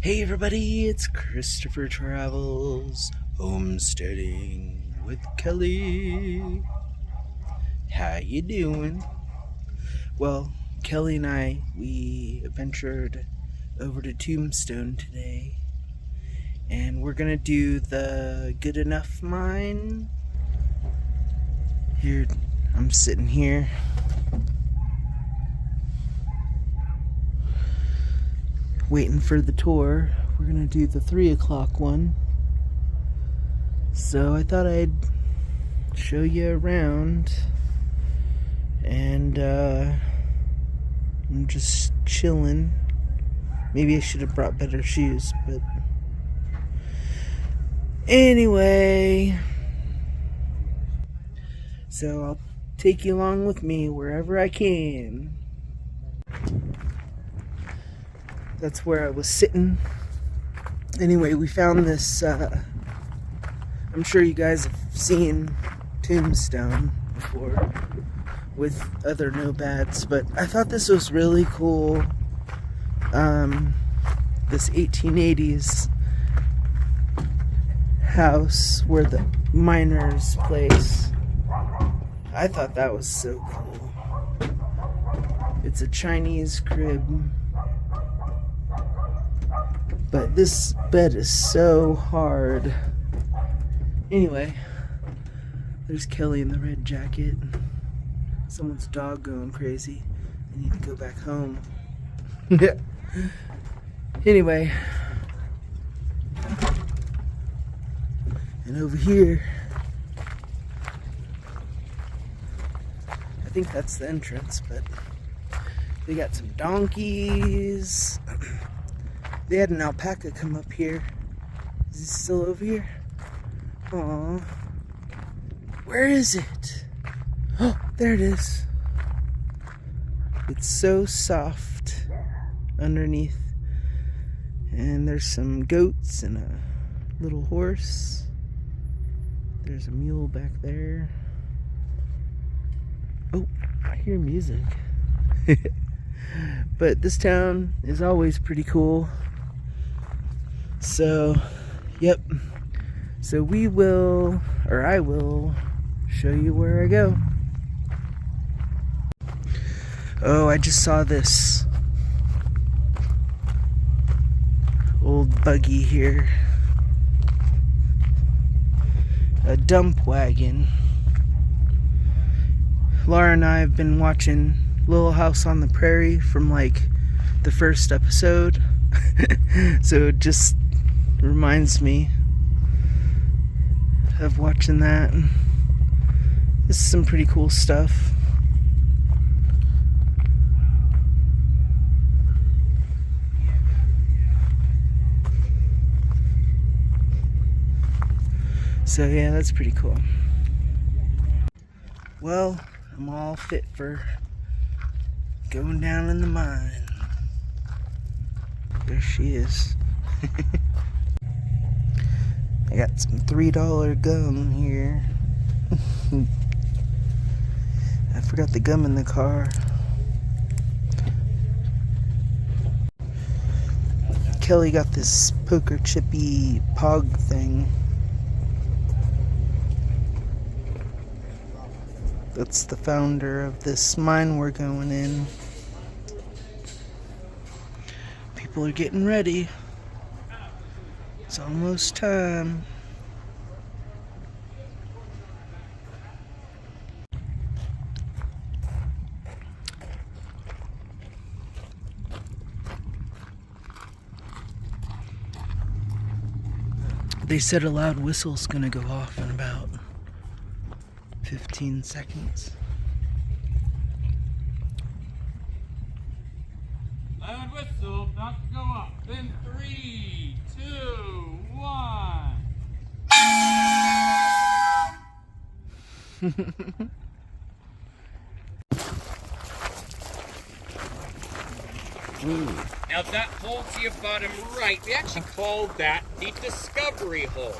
Hey everybody, it's Christopher Travels Homesteading with Kelly. How you doing? Well, Kelly and I, we ventured over to Tombstone today, and we're gonna do the Good Enough mine. Here, I'm sitting here. Waiting for the tour. We're gonna do the 3 o'clock one. So I thought I'd show you around. And I'm just chilling. Maybe I should have brought better shoes, but anyway. So I'll take you along with me wherever I can. That's where I was sitting. Anyway, we found this, I'm sure you guys have seen Tombstone before with other nomads, but I thought this was really cool. This 1880s house where the miners' place. I thought that was so cool. It's a Chinese crib. But this bed is so hard. Anyway, there's Kelly in the red jacket. Someone's dog going crazy. I need to go back home. Anyway. And over here, I think that's the entrance, but they got some donkeys. They had an alpaca come up here. Is he still over here? Aww. Where is it? Oh, there it is. It's so soft underneath. And there's some goats and a little horse. There's a mule back there. Oh, I hear music. But this town is always pretty cool. So, yep. So we will, or I will, show you where I go. Oh, I just saw this old buggy here. A dump wagon. Laura and I have been watching Little House on the Prairie from like the first episode. So it just reminds me of watching that. This is some pretty cool stuff. So yeah, that's pretty cool. Well, I'm all fit for going down in the mine. There she is. I got some $3 gum here. I forgot the gum in the car. Kelly got this poker chippy pog thing. That's the founder of this mine we're going in. People are getting ready. It's almost time. They said a loud whistle's gonna go off in about 15 seconds. Loud whistle, about to go up. In 3, 2, 1. Now that hole to your bottom right, we actually call that the discovery hole.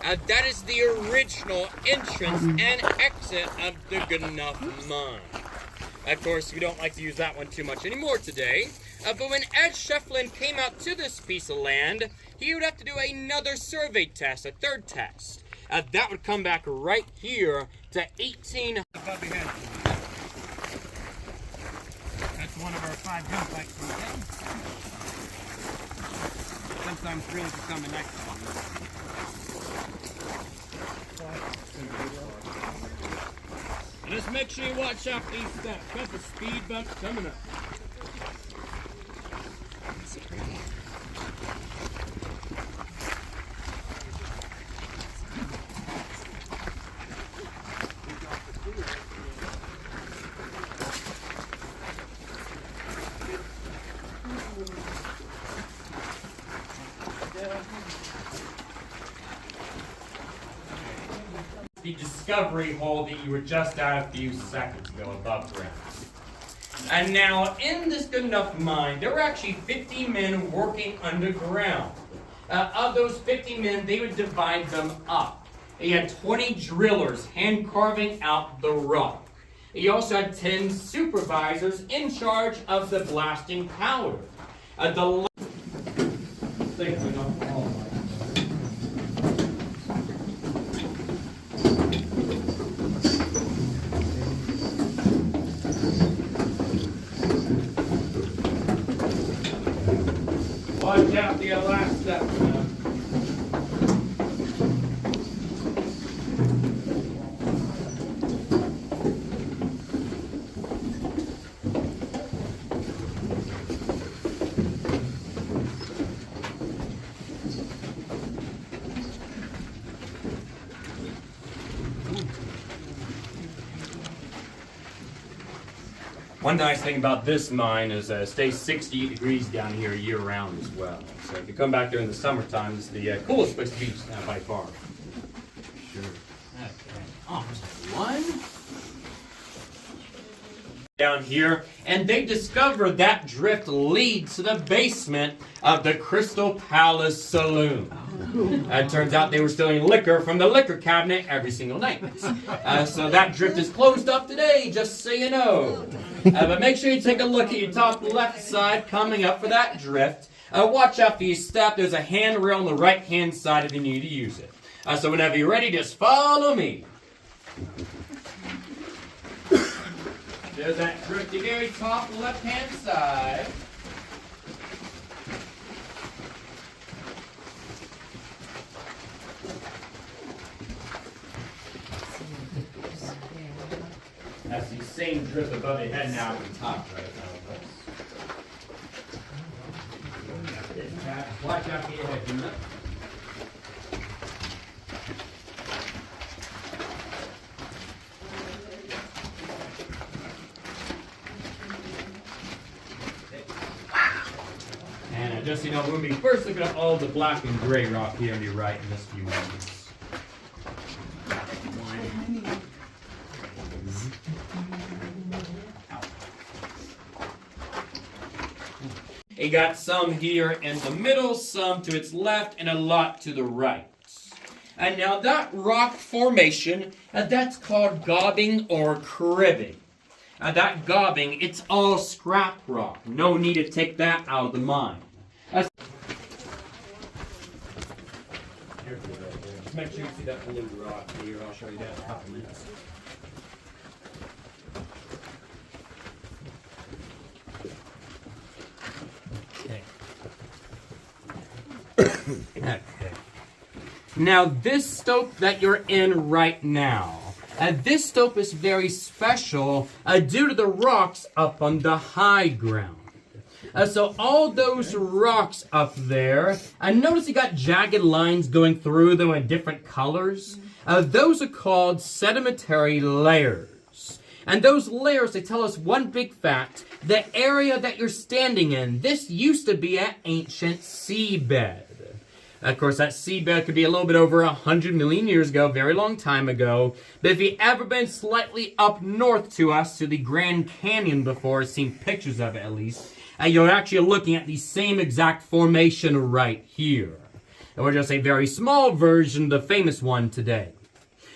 That is the original entrance and exit of the Good Enough mine. Of course, we don't like to use that one too much anymore today. But when Ed Shefflin came out to this piece of land, he would have to do another survey test, a third test. That would come back right here to 18... Above your head. That's one of our 5 gun fights from the day. Sometimes really become a nighttime. Just make sure you watch out these steps. Got the speed bump coming up. The discovery hole that you were just at a few seconds ago above ground. And now, in this good enough mine, there were actually 50 men working underground. Of those 50 men, they would divide them up. You had 20 drillers hand carving out the rock. You also had 10 supervisors in charge of the blasting powder. Watch out the last step now. One nice thing about this mine is it stays 68 degrees down here year round as well. So if you come back during the summertime, it's the coolest place to be by far. Sure. Okay. Oh, there's one down here, and they discovered that drift leads to the basement of the Crystal Palace Saloon. It turns out they were stealing liquor from the liquor cabinet every single night. So that drift is closed up today, just so you know. But make sure you take a look at your top left side coming up for that drift. Watch out for your step. There's a handrail on the right-hand side if you need to use it. So whenever you're ready, just follow me. There's that drift, the very top left-hand side. That's the same drift above your head now at the top right now. Watch out for your head, do not. And just so you know, we're going to be first looking at all the black and gray rock here on your right in just a few moments. You got some here in the middle, some to its left, and a lot to the right. And now that rock formation, that's called gobbing or cribbing. That gobbing, it's all scrap rock. No need to take that out of the mine. Just make sure you see that blue rock here. I'll show you that in a couple minutes. Okay. Now this stope that you're in right now, this stope is very special due to the rocks up on the high ground. So all those rocks up there, notice you got jagged lines going through them in different colors. Those are called sedimentary layers. And those layers, they tell us one big fact. The area that you're standing in, this used to be an ancient seabed. Of course, that seabed could be a little bit over 100 million years ago, very long time ago. But if you've ever been slightly up north to us, to the Grand Canyon before, seen pictures of it at least, you're actually looking at the same exact formation right here. And we're just a very small version of the famous one today.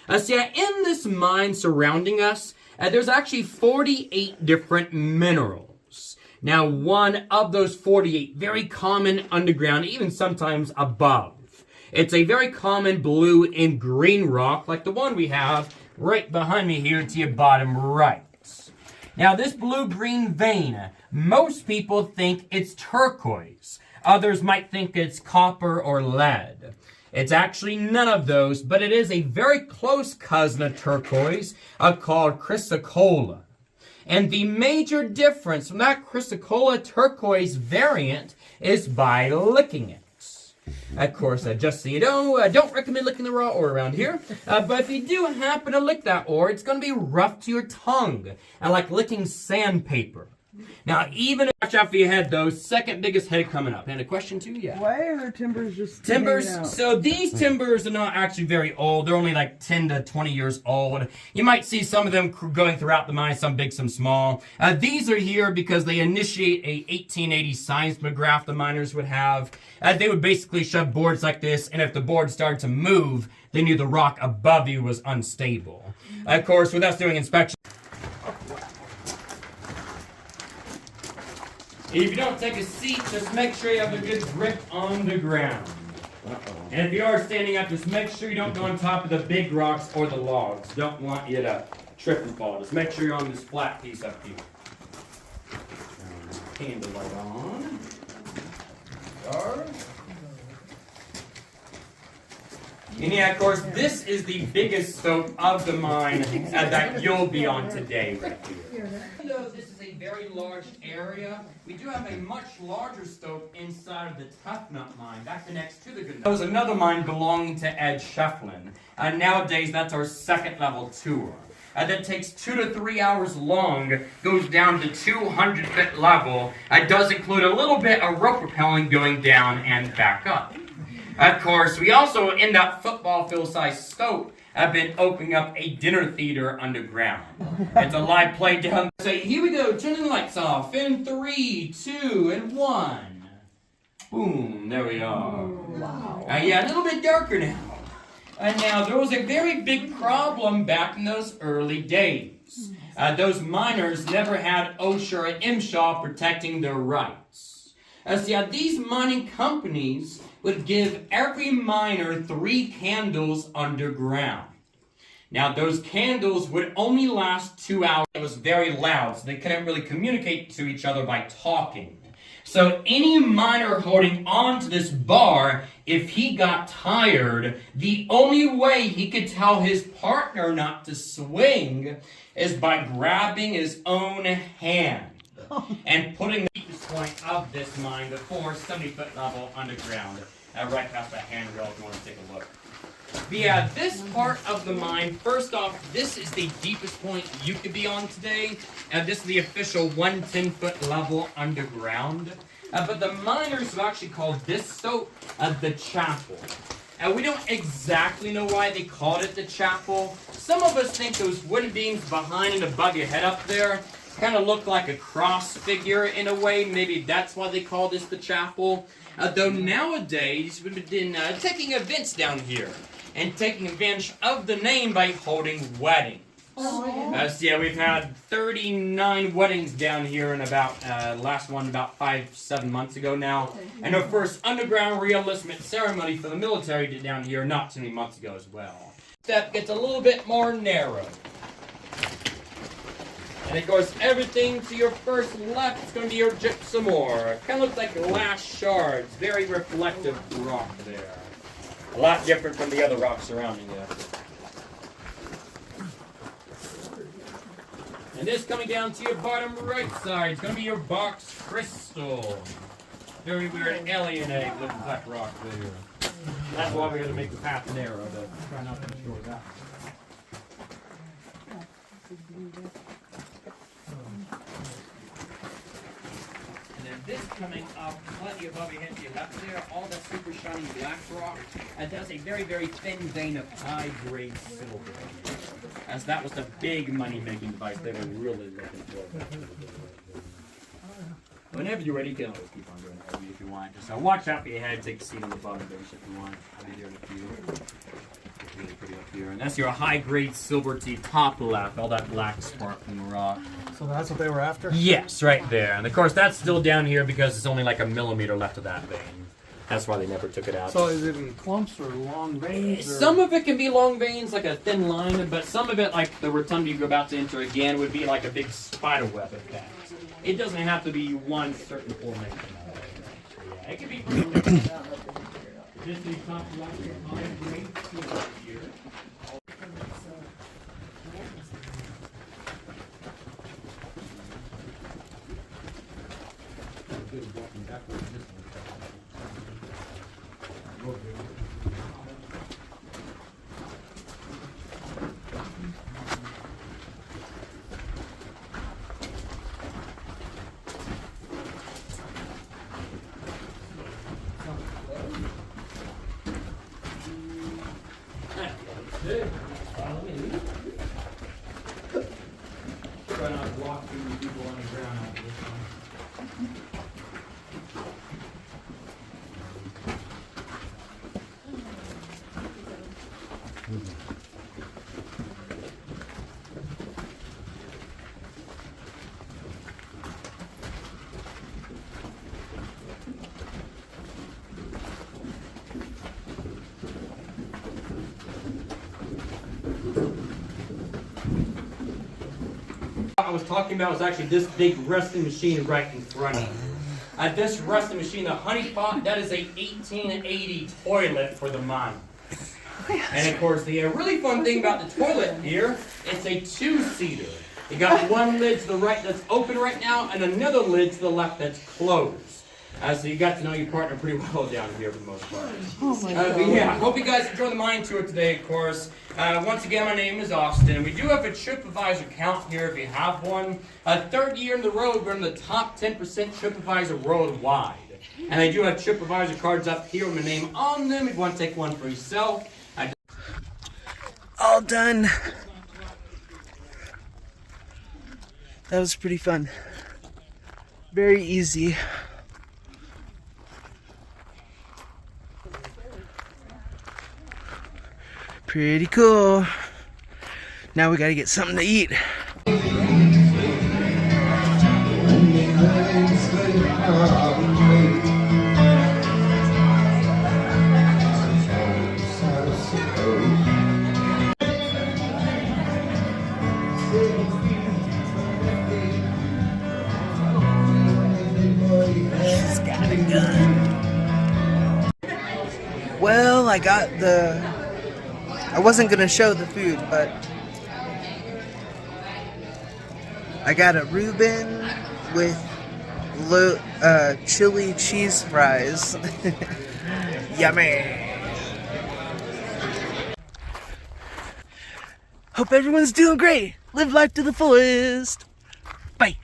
So yeah, in this mine surrounding us, there's actually 48 different minerals. Now, one of those 48, very common underground, even sometimes above. It's a very common blue and green rock, like the one we have right behind me here to your bottom right. Now, this blue-green vein, most people think it's turquoise. Others might think it's copper or lead. It's actually none of those, but it is a very close cousin of turquoise called chrysocolla. And the major difference from that chrysocolla turquoise variant is by licking it. Of course, just so you know, I don't recommend licking the raw ore around here. But if you do happen to lick that ore, it's going to be rough to your tongue, and like licking sandpaper. Now, even watch out for your head, though. Second biggest head coming up. And a question too, yeah. Why are timbers just Timbers, hanging out? so these timbers are not actually very old. They're only like 10 to 20 years old. You might see some of them going throughout the mine, some big, some small. These are here because they initiate a 1880 seismograph the miners would have. They would basically shove boards like this, and if the board started to move, they knew the rock above you was unstable. Of course, with us doing inspection, if you don't take a seat, just make sure you have a good grip on the ground. And if you are standing up, just make sure you don't go on top of the big rocks or the logs. Don't want you to trip and fall. Just make sure you're on this flat piece up here. Candle light on. And yeah, of course, this is the biggest stope of the mine that you'll be on today right here. Even though this is a very large area, we do have a much larger stope inside of the Tough Nut mine that connects to the Good Nut. There was another mine belonging to Ed Shefflin. Nowadays, that's our second level tour. That takes 2 to 3 hours long, goes down to 200-foot level. It does include a little bit of rope rappelling going down and back up. Of course, we also, in that football field-sized stope, have been opening up a dinner theater underground. It's a live play down. So here we go, turning the lights off in 3, 2, and 1. Boom, there we are. Wow. Yeah, a little bit darker now. And now, there was a very big problem back in those early days. Those miners never had OSHA or MSHA protecting their rights. See, these mining companies would give every miner 3 candles underground. Now, those candles would only last 2 hours. It was very loud, so they couldn't really communicate to each other by talking. So any miner holding on to this bar, if he got tired, the only way he could tell his partner not to swing is by grabbing his own hand and putting the deepest point of this mine, the 470-foot level underground, right past that handrail if you want to take a look. But yeah, this part of the mine, first off, this is the deepest point you could be on today. This is the official 110-foot level underground. But the miners have actually called this stope the chapel. We don't exactly know why they called it the chapel. Some of us think those wooden beams behind and above your head up there kind of look like a cross figure in a way. Maybe that's why they call this the chapel. Though nowadays, we've been taking events down here and taking advantage of the name by holding weddings. So yeah, we've had 39 weddings down here in about, last one about 5-7 months ago now. And our first underground re-enlistment ceremony for the military did down here not too many months ago as well. Step gets a little bit more narrow. And of course, everything to your first left is going to be your gypsum ore. Kind of looks like glass shards. Very reflective rock there. A lot different from the other rocks surrounding you. And this coming down to your bottom right side is going to be your box crystal. Very weird alien egg looking black rock there. That's why we got to make the path narrow to try not to destroy that. This coming up slightly above your head to your left there, all that super shiny black rock, does a very, very thin vein of high-grade silver. As that was the big money-making device they were really looking for. Whenever you're ready, you can always keep on doing it if you want. Just watch out for your head, take a seat on the bottom bench if you want. I'll be there in a few. really pretty up here. And that's your high-grade silver tea top left, all that black sparkling rock. So that's what they were after? Yes, right there. And of course, that's still down here because it's only like a millimeter left of that vein. That's why they never took it out. So is it in clumps or long veins? Or? Some of it can be long veins, like a thin line, but some of it, like the rotunda you're about to enter again, would be like a big spider web effect. It doesn't have to be one certain formation. Yeah, it can be pretty different. Just the top left here, high-grade silver here. Try not to walk through the people on the ground after this one. I was talking about was actually this big resting machine right in front of you. This resting machine, the honey pot, that is a 1880 toilet for the mine. And of course, the really fun thing about the toilet here, it's a two-seater. You got one lid to the right that's open right now, and another lid to the left that's closed. So you got to know your partner pretty well down here for the most part. Oh my God. But yeah, hope you guys enjoy the mine tour today, of course. Once again, my name is Austin. We do have a TripAdvisor count here if you have one. Third year in the road, we're in the top 10% TripAdvisor worldwide. And I do have TripAdvisor cards up here with my name on them if you want to take one for yourself. All done. That was pretty fun. Very easy. Pretty cool. Now we gotta get something to eat. She's got a gun. Well, I got I wasn't gonna show the food, but I got a Reuben with chili cheese fries. Yummy! Hope everyone's doing great. Live life to the fullest. Bye.